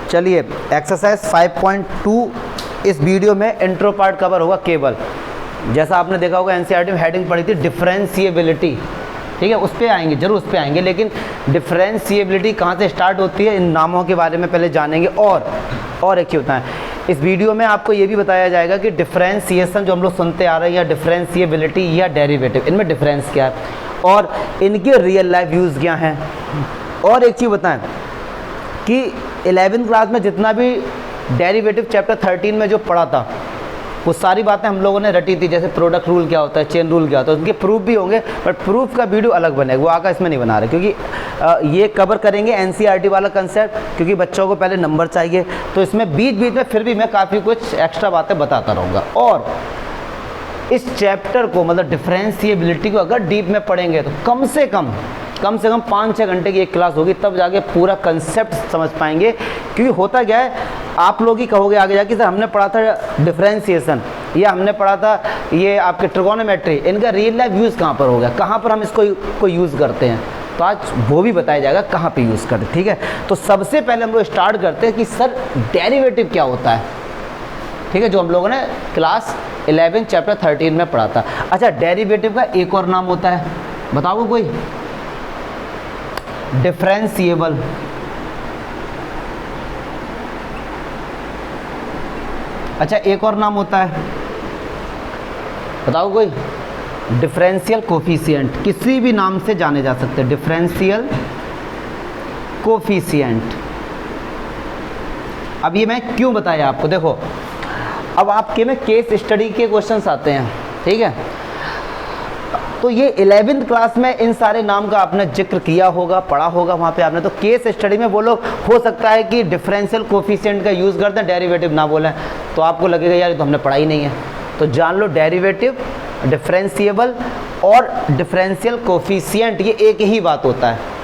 चलिए एक्सरसाइज 5.2 इस वीडियो में इंट्रो पार्ट कवर होगा केवल। जैसा आपने देखा होगा एनसीईआरटी में हेडिंग पड़ी थी डिफरेंशिएबिलिटी, ठीक है, उस पर आएंगे, जरूर उस पर आएंगे, लेकिन डिफरेंशिएबिलिटी कहाँ से स्टार्ट होती है इन नामों के बारे में पहले जानेंगे। और एक ही होता है इस वीडियो में आपको ये भी बताया जाएगा कि डिफरेंशिएशन जो हम लोग सुनते आ रहे हैं या डिफरेंशिएबिलिटी या डेरिवेटिव, इनमें डिफरेंस क्या है और इनके रियल लाइफ यूज़ क्या हैं। और एक चीज़ बताएं कि 11th क्लास में जितना भी डेरिवेटिव चैप्टर 13 में जो पढ़ा था वो सारी बातें हम लोगों ने रटी थी, जैसे प्रोडक्ट रूल क्या होता है, चेन रूल क्या होता है, उनके प्रूफ भी होंगे, बट प्रूफ का वीडियो अलग बनेगा, वो आकर इसमें नहीं बना रहे, क्योंकि ये कवर करेंगे एनसीईआरटी वाला कंसेप्ट, क्योंकि बच्चों को पहले नंबर चाहिए, तो इसमें बीच बीच में फिर भी मैं काफ़ी कुछ एक्स्ट्रा बातें बताता रहूँगा। और इस चैप्टर को मतलब डिफरेंशिएबिलिटी को अगर डीप में पढ़ेंगे तो कम से कम 5-6 घंटे की एक क्लास होगी, तब जाके पूरा कंसेप्ट समझ पाएंगे। क्योंकि होता क्या है, आप लोग ही कहोगे आगे जाके सर हमने पढ़ा था डिफरेंशिएशन या हमने पढ़ा था ये आपके ट्रिगोनोमेट्री, इनका रियल लाइफ यूज़ कहाँ पर हो गया, कहाँ पर हम इसको यूज़ करते हैं, तो आज वो भी बताया जाएगा कहाँ पे यूज़ करते हैं। ठीक है, तो सबसे पहले हम लोग स्टार्ट करते हैं कि सर डेरिवेटिव क्या होता है, ठीक है, जो हम लोगों ने क्लास 11 चैप्टर 13 में पढ़ा था। अच्छा, डेरिवेटिव का एक और नाम होता है, बताओ कोई, डिफरेंशिएबल। अच्छा, एक और नाम होता है, बताओ कोई, डिफरेंशियल कोफिशिएंट, किसी भी नाम से जाने जा सकते हैं, डिफरेंशियल कोफिशिएंट। अब ये मैं क्यों बताया आपको, देखो अब आपके में केस स्टडी के क्वेश्चंस आते हैं, ठीक है, तो ये 11th क्लास में इन सारे नाम का आपने जिक्र किया होगा, पढ़ा होगा वहाँ पे आपने, तो केस स्टडी में वो लोग हो सकता है कि डिफरेंशियल कोफिशिएंट का यूज़ करते हैं, डेरिवेटिव ना बोलें, तो आपको लगेगा यार ये तो हमने पढ़ा ही नहीं है। तो जान लो डेरिवेटिव, डिफरेंशिएबल और डिफरेंशियल कोफिशिएंट ये एक ही बात होता है।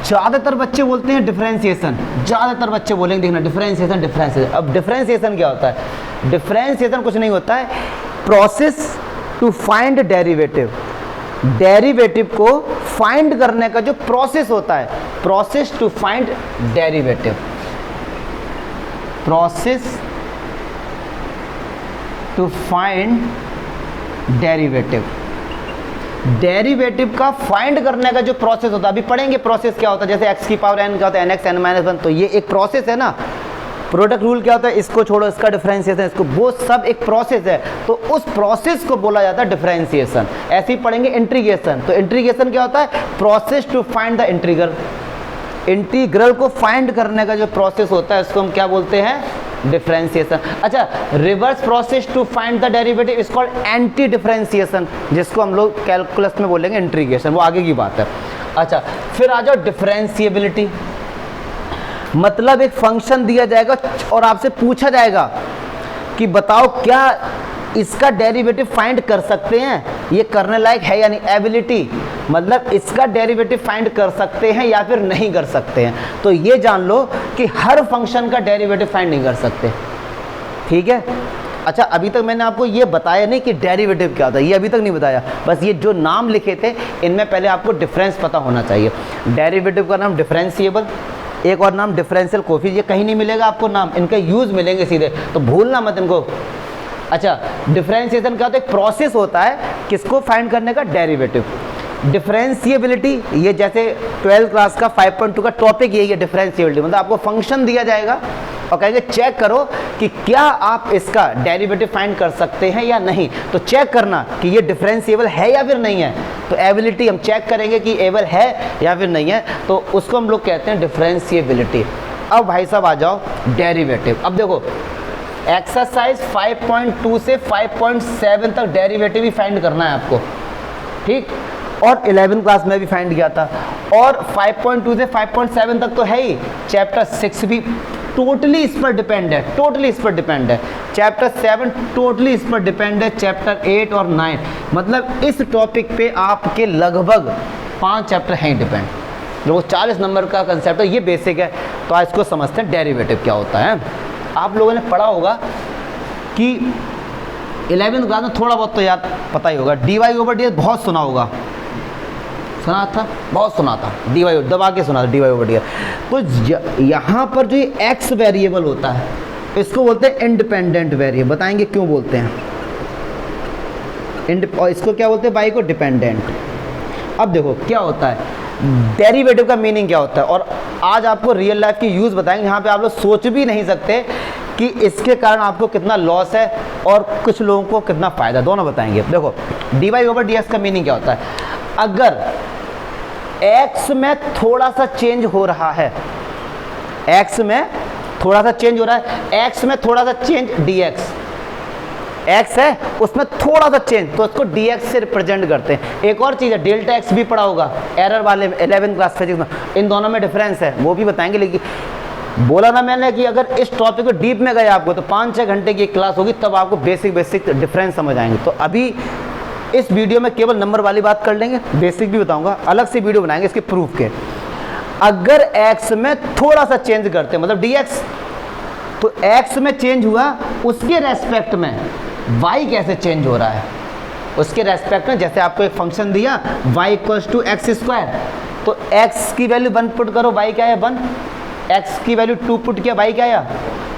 ज़्यादातर बच्चे बोलते हैं डिफरेंशिएशन, ज़्यादातर बच्चे बोलेंगे देखना डिफरेंशिएशन डिफरेंशिएशन। अब डिफरेंशिएशन क्या होता है, डिफरेंशिएशन कुछ नहीं होता है, process to find derivative, derivative को फाइंड करने का जो प्रोसेस होता है, process to find derivative, process to find derivative, derivative का फाइंड करने का जो प्रोसेस होता है, अभी पढ़ेंगे प्रोसेस क्या होता है, जैसे x की पावर n क्या होता है, nx n-1, तो ये एक प्रोसेस है ना। प्रोडक्ट रूल क्या होता है, इसको छोड़ो, इसका डिफरेंशिएशन, इसको, वो सब एक प्रोसेस है, तो उस प्रोसेस को बोला जाता है डिफरेंशिएशन। ऐसे ही पढ़ेंगे इंटीग्रेशन, तो इंटीग्रेशन क्या होता है, process to find the integral, integral को फाइंड करने का जो प्रोसेस होता है उसको हम क्या बोलते हैं, डिफरेंशिएशन। अच्छा, reverse process to find the derivative is called anti differentiation, जिसको हम लोग कैलकुलस में बोलेंगे इंटीग्रेशन, वो आगे की बात है। अच्छा, फिर आ जाओ डिफरेंशिएबिलिटी, मतलब एक फंक्शन दिया जाएगा और आपसे पूछा जाएगा कि बताओ क्या इसका डेरिवेटिव फाइंड कर सकते हैं, ये करने लायक है या नहीं, एबिलिटी मतलब इसका डेरिवेटिव फाइंड कर सकते हैं या फिर नहीं कर सकते हैं। तो ये जान लो कि हर फंक्शन का डेरिवेटिव फाइंड नहीं कर सकते, ठीक है। अच्छा, अभी तक मैंने आपको ये बताया नहीं कि डेरिवेटिव क्या होता है, ये अभी तक नहीं बताया, बस ये जो नाम लिखे थे इनमें पहले आपको डिफरेंस पता होना चाहिए। डेरिवेटिव का नाम डिफरेंशिएबल, एक और नाम डिफरेंशियल कोफिशिएंट, ये कहीं नहीं मिलेगा आपको नाम, इनके यूज़ मिलेंगे सीधे, तो भूलना मत इनको। अच्छा, डिफरेंशिएशन क्या होता है, एक प्रोसेस होता है किसको फाइंड करने का, डेरिवेटिव। डिफरेंशिएबिलिटी, ये जैसे 12th क्लास का 5.2 का टॉपिक यही है, डिफरेंशिएबिलिटी, मतलब आपको फंक्शन दिया जाएगा और कहेंगे चेक करो कि क्या आप इसका डेरिवेटिव फाइंड कर सकते हैं या नहीं, तो चेक करना कि ये डिफरेंशिएबल है या फिर नहीं है, तो एबिलिटी हम चेक करेंगे कि एबल है या फिर नहीं है, तो उसको हम लोग कहते हैं डिफरेंशिएबिलिटी। अब भाई साहब आ जाओ डेरिवेटिव। अब देखो एक्सरसाइज 5.2 से 5.7 तक डेरिवेटिव ही फाइंड करना है आपको, ठीक, और 11th क्लास में भी फाइंड किया था, और 5.2 से 5.7 तक तो है ही, चैप्टर 6 भी टोटली इस पर डिपेंड है, टोटली इस पर डिपेंड है, चैप्टर 7 टोटली इस पर डिपेंड है, चैप्टर 8 और 9, मतलब इस टॉपिक पे आपके लगभग 5 चैप्टर हैं डिपेंड, जो 40 नंबर का कंसेप्ट है, ये बेसिक है। तो आज इसको समझते हैं डेरिवेटिव क्या होता है। आप लोगों ने पढ़ा होगा कि 11th क्लास में थोड़ा बहुत तो याद पता ही होगा, dy/dx बहुत सुना होगा, सुना था, बहुत सुना था, dy दबा के सुना था, dy ओवर dy। तो यहाँ पर जो ये x वेरिएबल होता है इसको बोलते हैं इंडिपेंडेंट वेरिएबल। बताएंगे क्यों बोलते हैं, और इसको क्या बोलते हैं, y को डिपेंडेंट। अब देखो क्या होता है, डेरिवेटिव का मीनिंग क्या होता है, और आज आपको रियल लाइफ की यूज़ बताएंगे, यहाँ पे आप लोग सोच भी नहीं सकते कि इसके कारण आपको कितना लॉस है और कुछ लोगों को कितना फ़ायदा, दोनों बताएंगे। देखो dy ओवर dx का मीनिंग क्या होता है, अगर x में थोड़ा सा चेंज हो रहा है, x में थोड़ा सा चेंज हो रहा है, x में थोड़ा सा चेंज dx, x है उसमें थोड़ा सा चेंज, तो उसको dx से रिप्रेजेंट करते हैं। एक और चीज़ है, डेल्टा x भी पढ़ा होगा एरर वाले 11th क्लास फिजिक्स में, इन दोनों में डिफरेंस है, वो भी बताएंगे। लेकिन बोला ना मैंने कि अगर इस टॉपिक को डीप में गए आपको तो 5-6 घंटे की एक क्लास होगी, तब आपको बेसिक डिफरेंस समझ आएंगे। तो अभी इस वीडियो में केवल नंबर वाली बात कर लेंगे, बेसिक भी बताऊंगा, अलग से वीडियो बनाएंगे इसके प्रूफ के। अगर x में थोड़ा सा चेंज करते हैं, मतलब dx, तो x में चेंज हुआ, उसके रेस्पेक्ट में y कैसे चेंज हो रहा है, उसके रेस्पेक्ट में। जैसे आपको एक फंक्शन दिया y equals to x square, तो x की वैल्यू 1 पुट करो, y क्या है 1, x की वैल्यू 2 पुट किया, y क्या आया,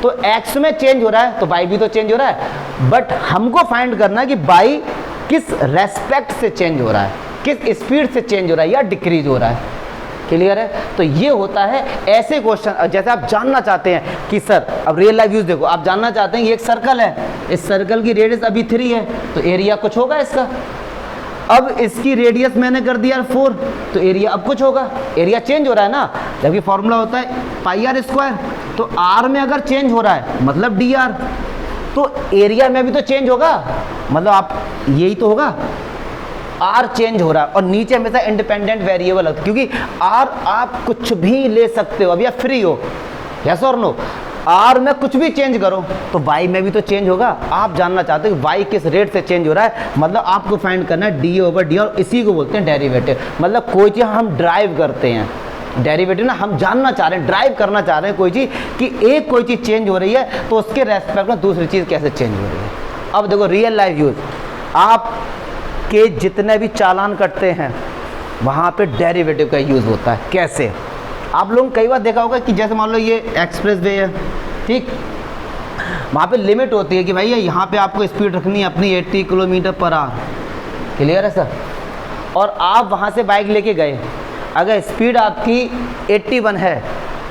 तो x में चेंज हो रहा है तो y भी तो चेंज हो रहा है। बट हमको फाइंड करना है कि y किस रेस्पेक्ट से चेंज हो रहा है, किस स्पीड से चेंज हो रहा है या डिक्रीज हो रहा है। क्लियर है। तो ये होता है ऐसे क्वेश्चन, जैसे आप जानना चाहते हैं कि सर, अब रियल लाइफ यूज देखो, आप जानना चाहते हैं ये एक सर्कल है, इस सर्कल की रेडियस अभी 3 है, तो एरिया कुछ होगा इसका। अब इसकी रेडियस मैंने कर दिया 4, तो एरिया अब कुछ होगा, एरिया चेंज हो रहा है ना, जबकि फॉर्मूला होता है पाई आर स्क्वायर, तो आर में अगर चेंज हो रहा है मतलब डी आर, तो एरिया में भी तो चेंज होगा, मतलब आप यही तो होगा, आर चेंज हो रहा है। और नीचे हमेशा इंडिपेंडेंट वेरिएबल होता है, क्योंकि आर आप कुछ भी ले सकते हो, अभी आप फ्री हो, यस और नो, आर में कुछ भी चेंज करो तो वाई में भी तो चेंज होगा। आप जानना चाहते हो कि वाई किस रेट से चेंज हो रहा है, मतलब आपको फाइंड करना है डी ओवर डी, और इसी को बोलते हैं डेरिवेटिव। मतलब कोई चीज़ हम ड्राइव करते हैं, डेरिवेटिव ना, हम जानना चाह रहे हैं, ड्राइव करना चाह रहे हैं कोई चीज़, कि एक कोई चीज़ चेंज हो रही है तो उसके रेस्पेक्ट में दूसरी चीज़ कैसे चेंज हो रही है। अब देखो रियल लाइफ यूज, आप के जितने भी चालान कटते हैं वहाँ पे डेरिवेटिव का यूज़ होता है। कैसे, आप लोगों ने कई बार देखा होगा कि जैसे मान लो ये एक्सप्रेस वे है, ठीक, वहाँ पे लिमिट होती है कि भैया यहाँ पे आपको स्पीड रखनी है अपनी 80 किलोमीटर पर आवर। क्लियर है सर। और आप वहाँ से बाइक लेके गए, अगर स्पीड आपकी 81 है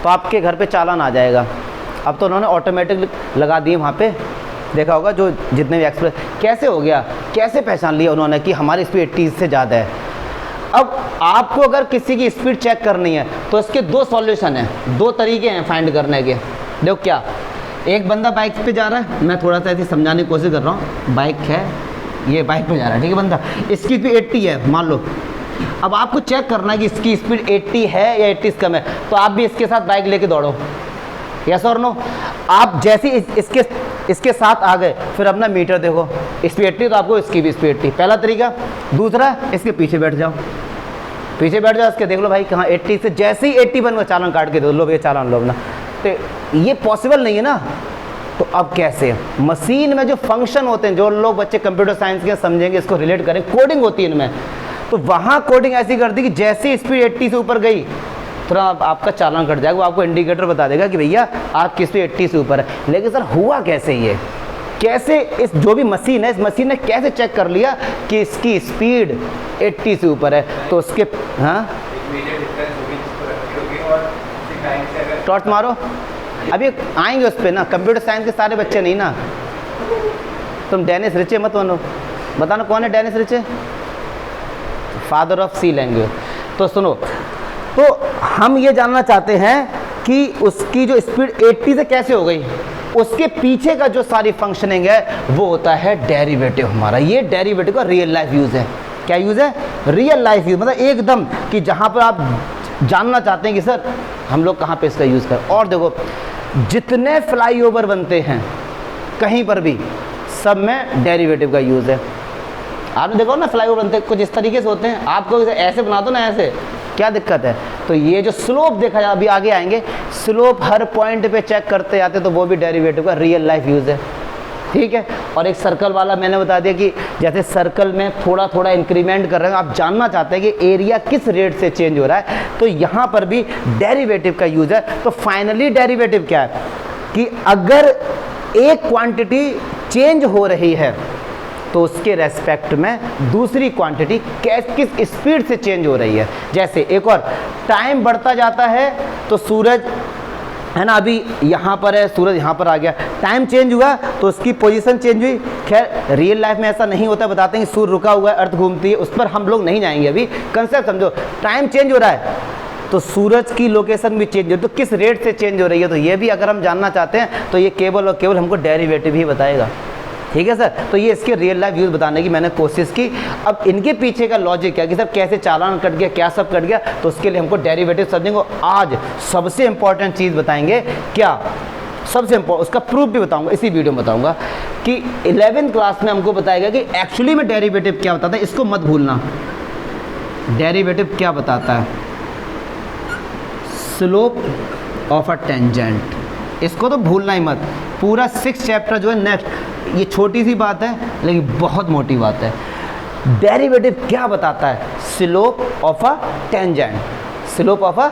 तो आपके घर पे चालान आ जाएगा। अब तो उन्होंने ऑटोमेटिक लगा दिए वहाँ पे, देखा होगा जो जितने भी एक्सप्रेस, कैसे हो गया, कैसे पहचान लिया उन्होंने कि हमारी स्पीड 80 से ज़्यादा है। अब आपको अगर किसी की स्पीड चेक करनी है तो इसके 2 सॉल्यूशन हैं, 2 तरीके हैं फाइंड करने के। देखो क्या, एक बंदा बाइक पे जा रहा है, मैं थोड़ा सा ऐसे समझाने की कोशिश कर रहा हूँ, बाइक है, ये बाइक पे जा रहा है, ठीक है, बंदा इसकी स्पीड 80 है मान लो। अब आपको चेक करना है कि इसकी स्पीड 80 है या 80 से कम है, तो आप भी इसके साथ बाइक लेके दौड़ो, यस और नो। आप जैसे इसके साथ आ गए, फिर अपना मीटर देखो, स्पीड 80 तो आपको इसकी भी स्पीड 80, पहला तरीका। दूसरा, इसके पीछे बैठ जाओ, पीछे बैठ जाओ, इसके देख लो भाई कहाँ 80 से, जैसे ही 81 का चालान काट के दो, लो भैया चालान लो अपना, तो ये पॉसिबल नहीं है ना। तो अब कैसे, मशीन में जो फंक्शन होते हैं, जो लोग बच्चे कंप्यूटर साइंस के समझेंगे, इसको रिलेट करें, कोडिंग होती है इनमें, तो वहाँ कोडिंग ऐसी करती कि जैसे स्पीड 80 से ऊपर गई थोड़ा आपका चालान कट जाएगा, वो आपको इंडिकेटर बता देगा कि भैया आपकी स्पीड 80 से ऊपर है। लेकिन सर हुआ कैसे ये, कैसे इस जो भी मशीन है, इस मशीन ने कैसे चेक कर लिया कि इसकी स्पीड 80 से ऊपर है, तो उसके, हाँ टॉर्च मारो, अभी आएंगे उस पर ना, कंप्यूटर साइंस के सारे बच्चे नहीं ना। तुम डेनिस रिचे मत बनो, बताना कौन है Dennis Ritchie, father of C language. तो सुनो, तो हम ये जानना चाहते हैं कि उसकी जो स्पीड 80 से कैसे हो गई, उसके पीछे का जो सारी फंक्शनिंग है वो होता है डेरिवेटिव हमारा। ये डेरिवेटिव का रियल लाइफ यूज़ है। क्या यूज़ है, रियल लाइफ यूज़, मतलब एकदम कि जहाँ पर आप जानना चाहते हैं कि सर हम लोग कहाँ पे इसका यूज़ करें। और देखो जितने फ्लाईओवर बनते हैं कहीं पर भी, सब में डेरिवेटिव का यूज़ है। आपने देखो ना फ्लाईओवर बनते कुछ इस तरीके से होते हैं, आपको ऐसे बना दो ना, ऐसे, क्या दिक्कत है। तो ये जो स्लोप देखा जाए, अभी आगे आएंगे, स्लोप हर पॉइंट पे चेक करते जाते, तो वो भी डेरिवेटिव का रियल लाइफ यूज़ है। ठीक है। और एक सर्कल वाला मैंने बता दिया कि जैसे सर्कल में थोड़ा थोड़ा इंक्रीमेंट कर रहे हैं, आप जानना चाहते हैं कि एरिया किस रेट से चेंज हो रहा है, तो यहाँ पर भी डेरिवेटिव का यूज है। तो फाइनली डेरिवेटिव क्या है कि अगर एक क्वांटिटी चेंज हो रही है तो उसके रेस्पेक्ट में दूसरी क्वांटिटी किस स्पीड से चेंज हो रही है। जैसे एक और, टाइम बढ़ता जाता है तो सूरज है ना, अभी यहाँ पर है, सूरज यहाँ पर आ गया, टाइम चेंज हुआ तो उसकी पोजीशन चेंज हुई। खैर रियल लाइफ में ऐसा नहीं होता, बताते हैं कि सूर्य रुका हुआ है, अर्थ घूमती है, उस पर हम लोग नहीं जाएंगे अभी। कंसेप्ट समझो, टाइम चेंज हो रहा है तो सूरज की लोकेशन भी चेंज हो, तो किस रेट से चेंज हो रही है, तो ये भी अगर हम जानना चाहते हैं तो ये केवल और केवल हमको डेरिवेटिव ही बताएगा। ठीक है सर, तो ये इसके रियल लाइफ यूज बताने की मैंने कोशिश की। अब इनके पीछे का लॉजिक क्या कि सर कैसे चालान कट गया, क्या सब कट गया, तो उसके लिए हमको डेरिवेटिव समझेंगे। आज सबसे इंपॉर्टेंट चीज़ बताएंगे, क्या सबसे इंपॉर्टेंट, उसका प्रूफ भी बताऊंगा, इसी वीडियो में बताऊंगा कि 11th क्लास में हमको बताएगा कि एक्चुअली में डेरिवेटिव क्या बताता है। इसको मत भूलना, डेरिवेटिव क्या बताता है, स्लोप ऑफ अ टेंजेंट, इसको तो भूलना ही मत। पूरा 6 चैप्टर जो है नेक्स्ट, ये छोटी सी बात है लेकिन बहुत मोटी बात है। डेरिवेटिव क्या बताता है, slope of a tangent, slope of a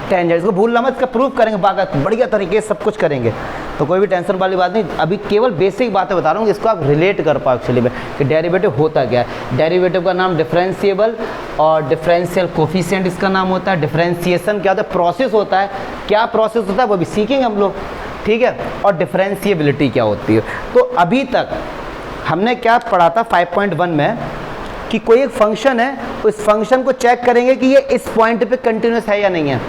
tangent, इसको भूलना मत, इसका प्रूफ करेंगे बाकायदा बढ़िया तरीके से, सब कुछ करेंगे, तो कोई भी टेंशन वाली बात नहीं। अभी केवल बेसिक बातें बता रहा हूँ, इसको आप रिलेट कर पाओ एक्चुअली में कि डेरिवेटिव होता क्या है। डेरिवेटिव का नाम डिफरेंशिएबल और डिफरेंशियल कोफिशिएंट इसका नाम होता है। डिफरेंशिएशन क्या होता है, प्रोसेस होता है, क्या प्रोसेस होता है वो भी सीखेंगे हम लोग, ठीक है। और डिफरेंशिएबिलिटी क्या होती है। तो अभी तक हमने क्या पढ़ा था 5.1 में कि कोई एक फंक्शन है, उस फंक्शन को चेक करेंगे कि ये इस पॉइंट पे कंटिन्यूस है या नहीं है।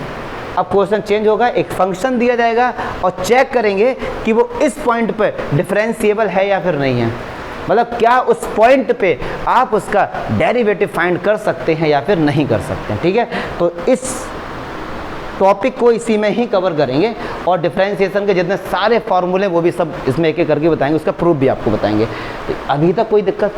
अब क्वेश्चन चेंज होगा, एक फंक्शन दिया जाएगा और चेक करेंगे कि वो इस पॉइंट पे डिफरेंशिएबल है या फिर नहीं है, मतलब क्या उस पॉइंट पे आप उसका डेरिवेटिव फाइंड कर सकते हैं या फिर नहीं कर सकते हैं, ठीक है। तो इस टॉपिक को इसी में ही कवर करेंगे और डिफरेंशिएशन के जितने सारे फार्मूले वो भी सब इसमें एक एक करके बताएंगे, उसका प्रूफ भी आपको बताएंगे। तो अभी तक कोई दिक्कत,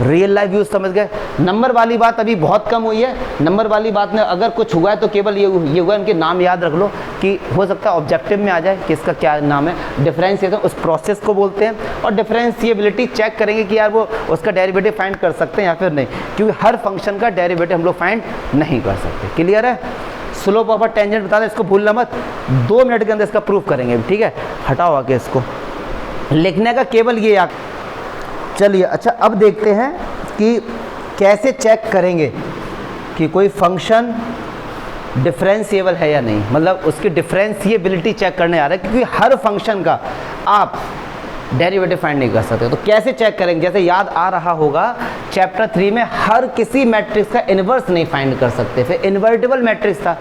रियल लाइफ यूज समझ गए। नंबर वाली बात अभी बहुत कम हुई है, नंबर वाली बात में अगर कुछ हुआ है तो केवल ये हुआ, इनके नाम याद रख लो कि हो सकता है ऑब्जेक्टिव में आ जाए कि इसका क्या नाम है। डिफरेंशिएशन उस प्रोसेस को बोलते हैं और डिफरेंशिएबिलिटी चेक करेंगे कि यार वो उसका डेरिवेटिव फाइंड कर सकते हैं या फिर नहीं, क्योंकि हर फंक्शन का डेरिवेटिव हम लोग फाइंड नहीं कर सकते। क्लियर है। स्लोप ऑफ अ टेंजेंट बता दें, इसको भूलना मत, 2 मिनट के अंदर इसका प्रूफ करेंगे, ठीक है। हटाओ आके इसको, लिखने का केवल ये याद। चलिए अच्छा, अब देखते हैं कि कैसे चेक करेंगे कि कोई फंक्शन डिफरेंशिएबल है या नहीं, मतलब उसकी डिफरेंशिएबिलिटी चेक करने आ रहा है, क्योंकि हर फंक्शन का आप डेरिवेटिव फाइंड नहीं कर सकते। तो कैसे चेक करेंगे, जैसे याद आ रहा होगा चैप्टर 3 में हर किसी मैट्रिक्स का इन्वर्स नहीं फाइंड कर सकते, फिर इन्वर्टिबल मैट्रिक्स था।